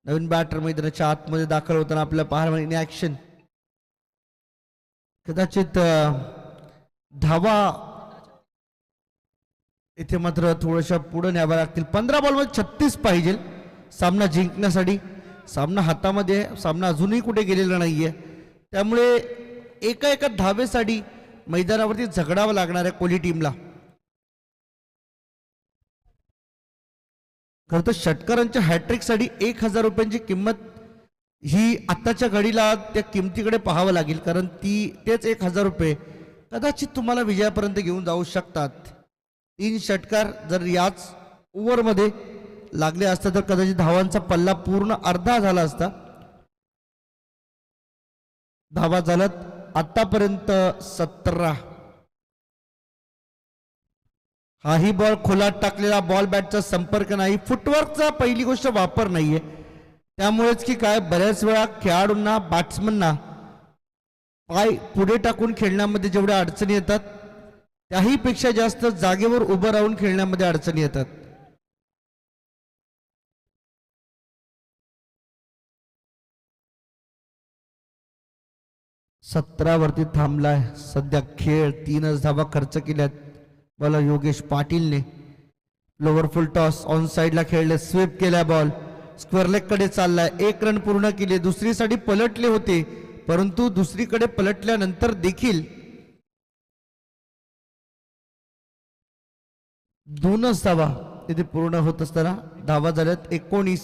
नवीन बॅटर मैदानाच्या आतमध्ये दाखल होताना आपल्या पाहायला इन ऍक्शन. कदाचित धावा इथे मात्र थोड्याशा पुढे न्याव्या लागतील. 15 बॉलमध्ये 36 पाहिजे सामना जिंकण्यासाठी. सामना हातामध्ये, सामना अजूनही कुठे गेलेला नाहीये, त्यामुळे एका एका धावेसाठी मैदानावरती झगडावं लागणार आहे कोहली टीमला. खरं तर षटकारांच्या हॅट्रिकसाठी 1000 रुपयांची किंमत ही आत्ताच्या घडीला त्या किमतीकडे पाहावं लागेल, कारण तेच 1000 रुपये कदाचित तुम्हाला विजयापर्यंत घेऊन जाऊ शकतात. 3 षटकार जर याच ओव्हरमध्ये लागले असते तर कदाचित धावांचा पल्ला पूर्ण अर्धा झाला असता. धावा झाल्यात आतापर्यंत 17. हाही बॉल खोलात टाकलेला बॉल बॅटचा संपर्क नाही. फुटवर्कचा पहिली गोष्ट वापर नाहीये, त्यामुळेच की काय बऱ्याच वेळा खेळाडूंना बॅट्समनना पाय पुढे टाकून खेळण्यामध्ये जेवढ्या अडचणी येतात त्याही पेक्षा जास्त जागेवर उभं राहून खेळण्यामध्ये अडचणी येतात. वरती थांबलाय सध्या खेळ. 3च धावा खर्च केल्यात बॉलर योगेश पाटीलने. लोवर फुल टॉस ऑन साइडला खेळले, स्वीप केला बॉल स्क्वेअर लेग कडे चाललाय. 1 रन पूर्ण केले. दुसरीसाठी पलटले होते, परंतु दुसरीकडे पलटल्यानंतर देखील 2च धावा तिथे पूर्ण होत असताना धावा झाल्यात 19.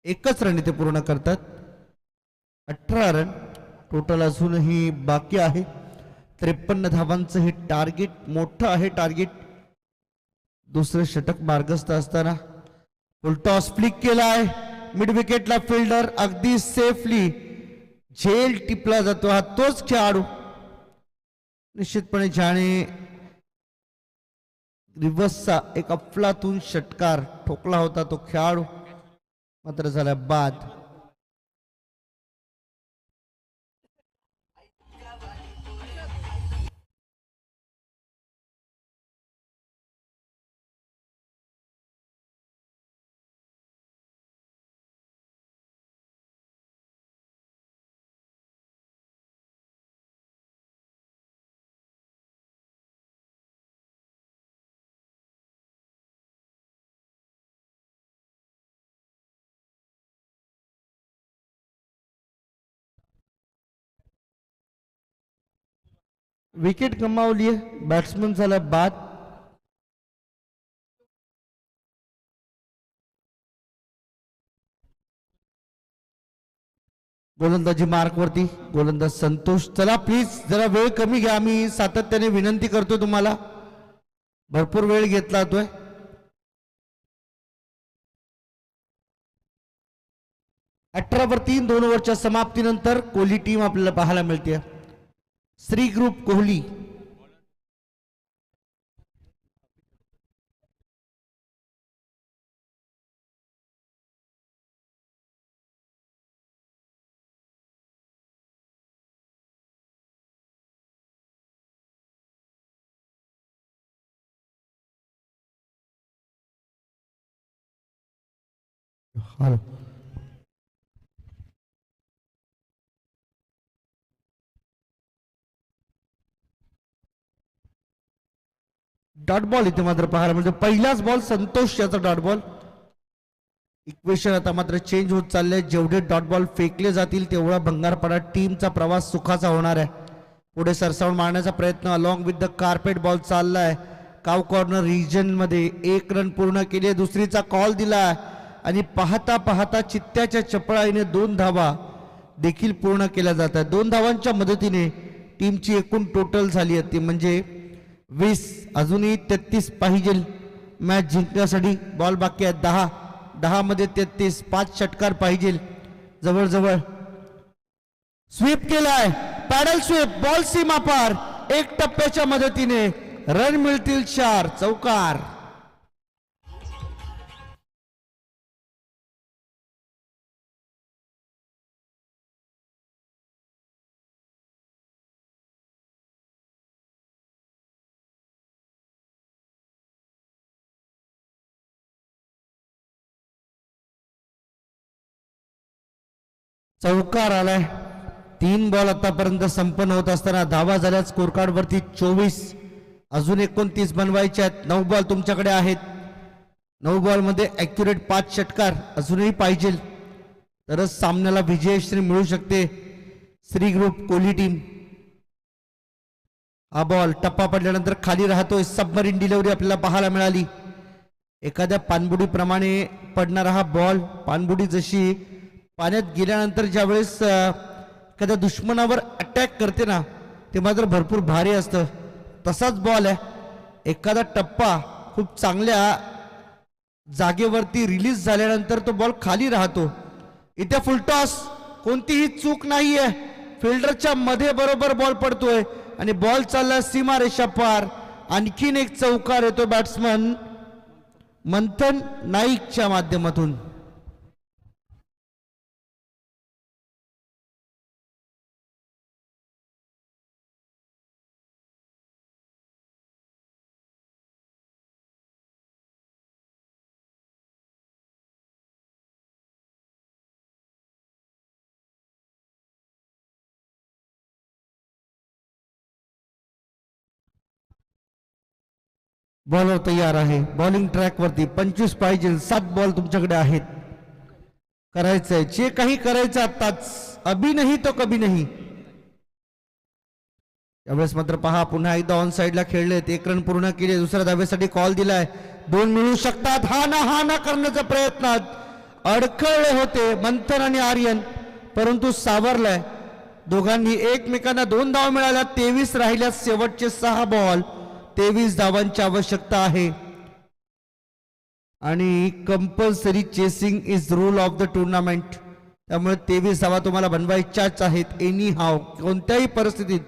एकच रन इथे पूर्ण करतात. 18 रन टोटल अजूनही बाकी आहे. 53 धावांचं हे टार्गेट मोठं आहे. टार्गेट दुसरं षटक मार्गस्थ असताना फुल टॉस फ्लिक केला आहे. मिड विकेटला फिल्डर अगदी सेफली झेल टिपला जातो. हा तोच खेळाडू निश्चितपणे ज्याने रिव्हर्सचा एक अफलातून षटकार ठोकला होता, तो खेळाडू मात्र झाला बाद. विकेट गमावली आहे, बॅट्समन झाला बाद. गोलंदाजी मार्क वरती गोलंदाज संतोष. चला प्लीज जरा वेळ कमी घ्या, मी सातत्याने विनंती करतो तुम्हाला. भरपूर वेळ घेतला जातोय. 18 3 2 ओव्हरच्या समाप्तीनंतर कोहली टीम आपल्याला पाहायला मिळते. Shri group Kohli. Hello. Dot ball इथे मात्र पाहायला म्हणजे पहिलाच बॉल संतोष याचा डॉट बॉल. इक्वेशन आता मात्र चेंज होत चाललंय. जेवढे डॉट बॉल फेकले जातील तेवढा भंगारपाडा टीमचा प्रवास सुखाचा होणार आहे. पुढे सरसावून मारण्याचा प्रयत्न along with the carpet ball चाललाय. काव कॉर्नर रिजन मध्ये 1 रन पूर्ण केले. दुसरीचा कॉल दिलाय आणि पाहता पाहता चित्त्याच्या चपळाईने 2 धावा देखील पूर्ण केल्या जात आहेत. 2 धावांच्या मदतीने टीमची एकूण टोटल झाली आहे ती म्हणजे 20. अजूनही 33 पाहिजे मॅच जिंकण्यासाठी. बॉल बाकी आहेत 10. 10 मध्ये 33. 5 षटकार पाहिजे जवळजवळ. स्वीप केलाय. Paddle sweep. बॉल सीमा पार. 1 टप्प्याच्या मदतीने रन मिळतील 4. चौकार. चौकार आलाय. 3 बॉल आतापर्यंत संपन्न होत असताना धावा झाल्या स्कोर कार्ड वरती 24. अजून 29 बनवायचे आहेत. 9 बॉल तुमच्याकडे आहेत. 9 बॉल मध्ये ऍक्युरेट 5 षटकार अजूनही पाहिजे तरच सामन्याला विजयश्री मिळू शकते. Shri group Kohli team. हा बॉल टप्पा पडल्यानंतर खाली राहतोय. सबमरीन डिलिव्हरी आपल्याला पाहायला मिळाली. एखाद्या पाणबुडीप्रमाणे पडणारा हा बॉल. पाणबुडी जशी पाण्यात गेल्यानंतर ज्यावेळेस एखाद्या दुश्मनावर अटॅक करते ना ते मात्र भरपूर भारी असतं. तसाच बॉल आहे. एखादा टप्पा खूप चांगल्या जागेवरती रिलीज झाल्यानंतर तो बॉल खाली राहतो. इथे फुलटॉस. कोणतीही चूक नाहीये. फिल्डरच्या मध्ये बरोबर बॉल पडतोय आणि बॉल चालला सीमारेषा पार. आणखीन एक चौकार येतो बॅट्समन मंथन नाईकच्या माध्यमातून. बॉलर तयार आहे. बॉलिंग ट्रॅक वरती 25 पाहिजे. 7 बॉल तुमच्याकडे आहेत. करायचंय जे काही करायचं आताच. अभी नाही तो कभी नाही. यावेळेस मात्र पहा पुन्हा एकदा ऑन साइडला खेळलेत. 1 रन पूर्ण केले. दुसऱ्या धावेसाठी कॉल दिलाय. 2 मिळू शकतात. हा ना करण्याचा प्रयत्नात अडखळले होते मंथन आणि आर्यन परंतु सावरलाय. दोघांनी एकमेकांना 2 धावा मिळाल्या. 23 राहिल्या. शेवटचे 6 बॉल. 23 धावांची आवश्यकता आहे आणि compulsory chasing is rule of the tournament. त्यामुळे 23 धावा तुम्हाला बनवायच्याच आहेत एनी हाव कोणत्याही परिस्थितीत.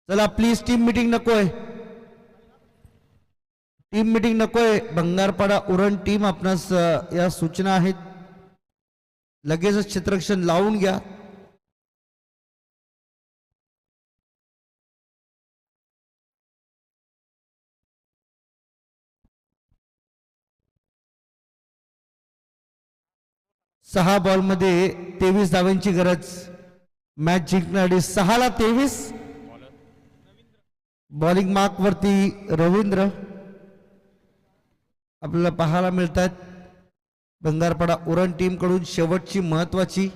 चला प्लीज टीम मीटिंग नकोय. टीम मीटिंग नकोय. भंगारपाडा उरण टीम आपणास या सूचना आहेत. लगेचच क्षेत्ररक्षण लावून घ्या. सहा बॉल मध्ये 23 धावांची गरज. मॅच जिंकण्यासाठी 6 ला 23. बॉलिंग मार्क वरती रवींद्र आपल्याला पाहायला मिळतात. भंगारपाडा उरण टीम कडून शेवटची महत्वाची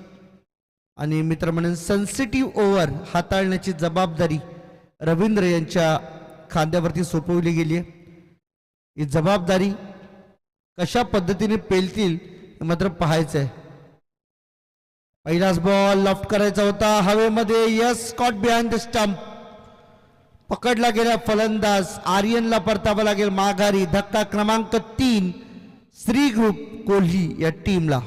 आणि मित्र म्हणून सेन्सिटिव्ह ओव्हर हाताळण्याची जबाबदारी रवींद्र यांच्या खांद्यावरती सोपवली गेली आहे. ही जबाबदारी कशा पद्धतीने पेलतील मात्र पाहायचं आहे. पहिलाच बॉल लेफ्ट करायचा होता हवेमध्ये. Yes caught behind the stump. पकडला गेला फलंदाज. आर्यनला परतावा लागेल माघारी. धक्का क्रमांक 3 श्री ग्रुप कोहली या टीमला.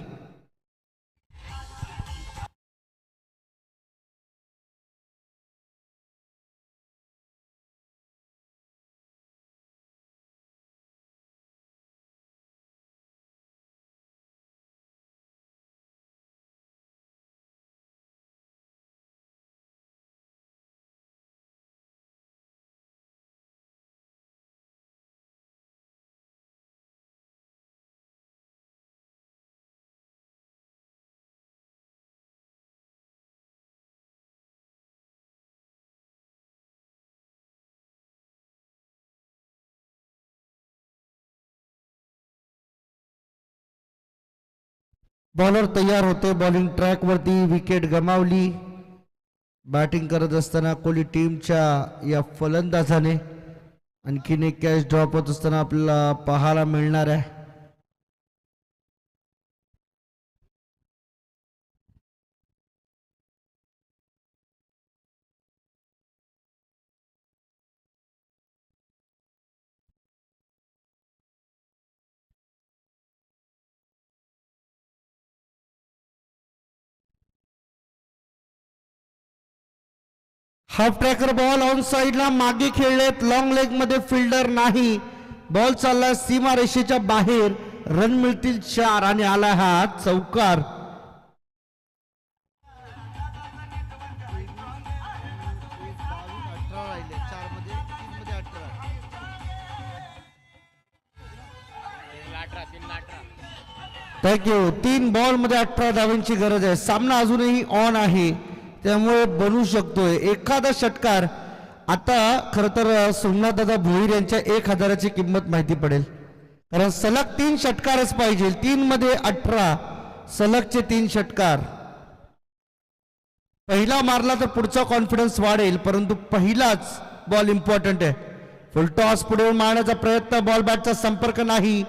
बॉलर तयार होते बॉलिंग ट्रॅक वरती. विकेट गमावली बॅटिंग करत असताना कोहली टीमच्या या फलंदाजाने. आणखीन एक कॅच ड्रॉप होत असताना आपल्याला पाहायला मिळणार आहे. हाफ ट्रॅकर बॉल ऑन साइडला मागे खेळलेत. लॉंग लेग मध्ये फिल्डर नाही. बॉल चालला सीमा रेषेच्या बाहेर. रन मिळतील 4 आणि आला हा चौकार. थँक्यू. 3 बॉल मध्ये 18 धावांची गरज आहे. सामना अजूनही ऑन आहे त्यामुळे बनू शकतोय एखादा षटकार. आता खर तर सोमनाथ दादा भोईर यांच्या 1000ची किंमत माहिती पडेल, कारण सलग 3 षटकारच पाहिजे. 3 मध्ये 18 सलगचे 3 षटकार. पहिला मारला तर पुढचा कॉन्फिडन्स वाढेल, परंतु पहिलाच बॉल इम्पॉर्टंट आहे. फुल टॉस पुढे मारण्याचा प्रयत्न. बॉल बॅटचा संपर्क नाही.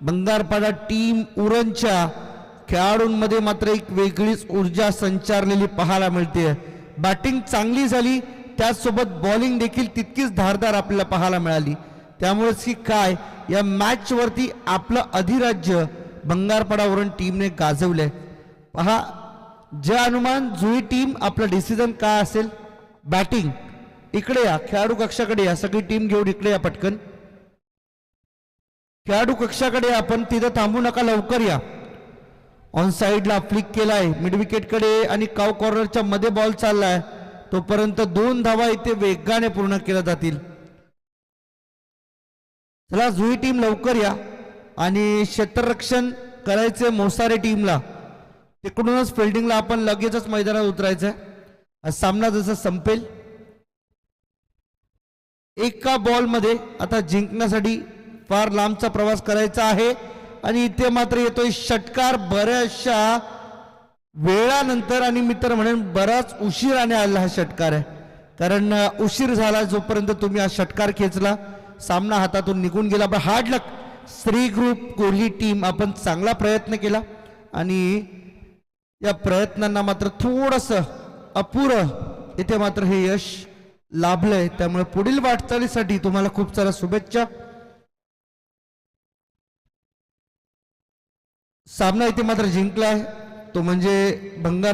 बंगारपाडा टीम उरणच्या खेळाडूंमध्ये मात्र एक वेगळीच ऊर्जा संचारलेली पाहायला मिळते. बॅटिंग चांगली झाली, त्याचसोबत बॉलिंग देखील तितकीच धारदार आपल्याला पाहायला मिळाली. त्यामुळेच की काय या मॅच वरती आपलं अधिराज्य बंगारपाडा उरण टीमने गाजवलंय. पहा जे अनुमान जुई टीम आपलं डिसिजन काय असेल. बॅटिंग इकडे या, खेळाडू कक्षाकडे या. सगळी टीम घेऊन इकडे या पटकन. खेळाडू कक्षाकडे आपण तिथं थांबू नका, लवकर या. ऑन साइडला फ्लिक केलाय मिड विकेट कडे आणि काव कॉर्नरच्या मध्ये बॉल चाललाय. तोपर्यंत 2 धावा इथे वेगाने पूर्ण केल्या जातील. चला जुई टीम लवकर या आणि क्षेत्ररक्षण करायचे मोसारे टीमला. तिकडूनच फिल्डिंगला आपण लगेचच मैदानात उतरायचंय. हा सामना जसा संपेल एका बॉल मध्ये आता जिंकण्यासाठी फार लांबचा प्रवास करायचा आहे. आणि इथे मात्र येतोय षटकार बऱ्याचशा वेळानंतर. आणि मी तर म्हणेन बराच उशिराने आलेला हा षटकार आहे, कारण उशीर झाला जोपर्यंत तुम्ही हा षटकार खेचला सामना हातातून निघून गेला. पण हार्ड लक श्री ग्रुप कोहली टीम, आपण चांगला प्रयत्न केला आणि या प्रयत्नांना मात्र थोडस अपुरं इथे मात्र हे यश लाभलंय. त्यामुळे पुढील वाटचालीसाठी तुम्हाला खूप साऱ्या शुभेच्छा. सामना इथे मात्र जिंकलाय तो म्हणजे बंगार